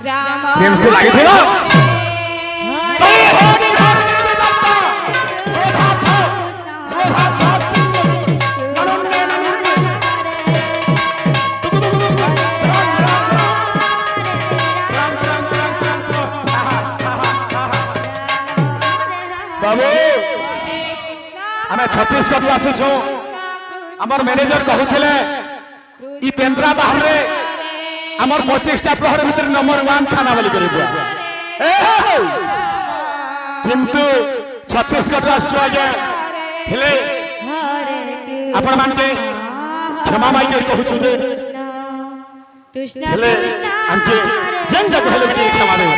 प्रेम से लगे थे ना बाबू हमें छत्तीसगढ़ आसुछु आमर मैनेजर कहूले ई पेंद्रा बाहर रे आमर 25टा प्रहर भीतर नंबर 1 थाना वाली कर किंतु छत्तीसगढ़ आसु आगे हेले आपण मान के क्षमा माई के कहूछु जे हेले हमके जेन जगह हेले के क्षमा दे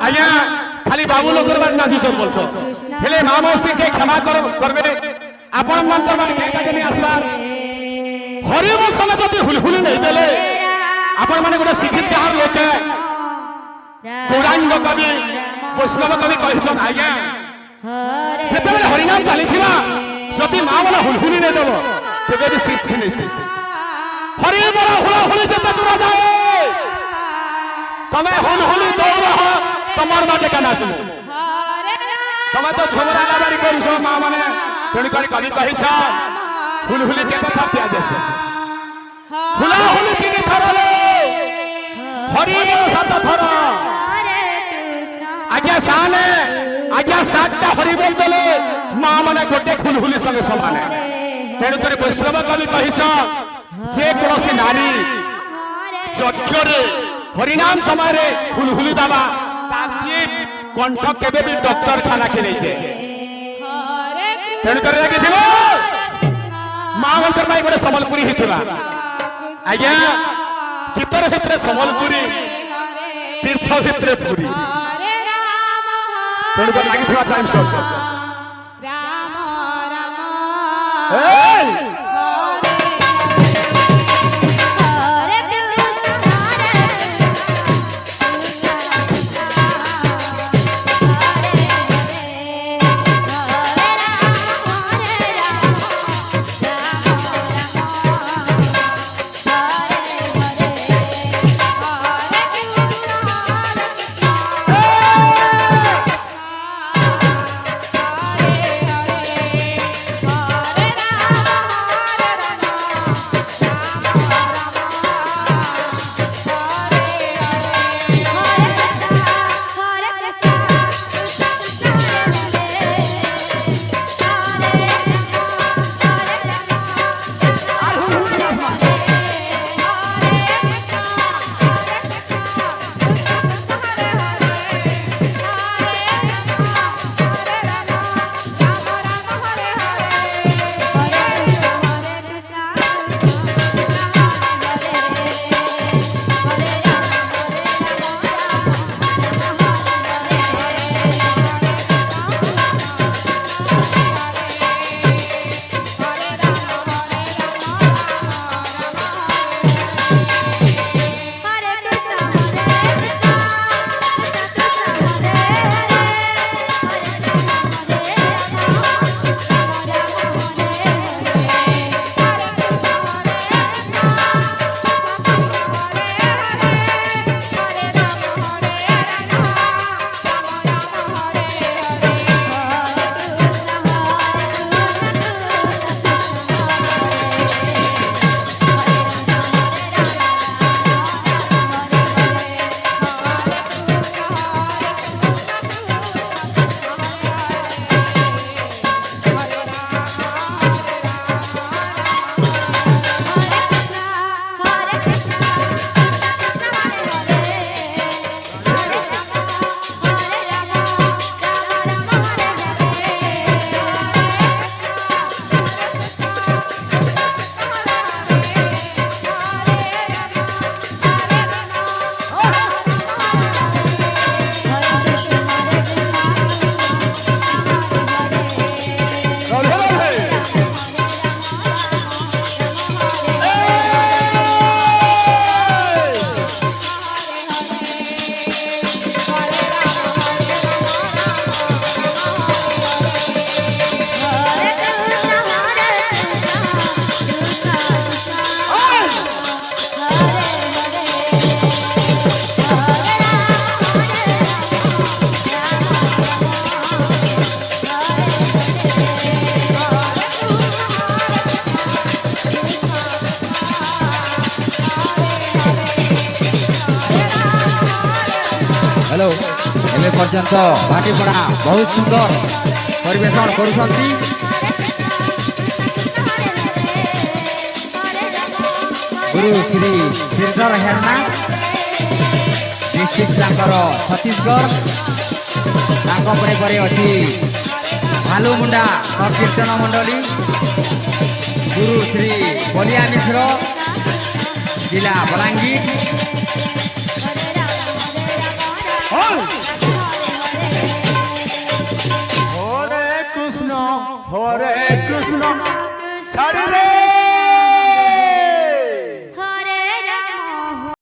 आज्ञा खाली बाबू लोग नाचु सब बोलछ हेले मां मौसी के क्षमा करबे आपण मंत्र मान के काजे नहीं आसला हरि वो समय जति हुलहुली नहीं देले आपण माने गोटे शिक्षित गार लोक गौरांग कवि वैष्णव कवि कहिछन आज्ञा जेते बेले हरि नाम चली थिला जति मां वाला हुलहुली नहीं देबो तेबे भी शिक्ष के नहीं हरि वाला हुलहुली जेते दूर जाए तमे हुलहुली दौड़ तमर बाटे का नाच तमे तो छोरा लाबारी करिस मां माने तेणी करी कवि कहिछ हुलहुली के कथा त्या देसे हुलहुली के थरले हरि बोल सात थर आज्ञा साने आज्ञा सातटा हरि बोल देले मां माने गोटे हुलहुली संगे समान तेणी करी वैष्णव कवि कहिछ जे कोनोसी नारी यज्ञ रे हरिनाम समय रे हुलहुली दाबा कंठ केबे भी डॉक्टर खाना के नहीं छे तेण कर रे किथिबो मां मंत्र माई गोटे संबलपुरी हिथिबा आज्ञा कितर भितरे संबलपुरी तीर्थ भितरे पुरी तेण कर लागी थिबा टाइम सो राम राम ए हेलो एबे पर्यंत भाटीपड़ा बहुत सुंदर परिवेशन करुछंती गुरु श्री श्रीधर हेरना डिस्ट्रिक्ट तांकर छत्तीसगढ़ तांको परे परे अछि भालुमुंडा सब कीर्तन मंडली गुरु श्री बलिया मिश्र जिला बलांगीर हरे कृष्ण हरे कृष्ण हरे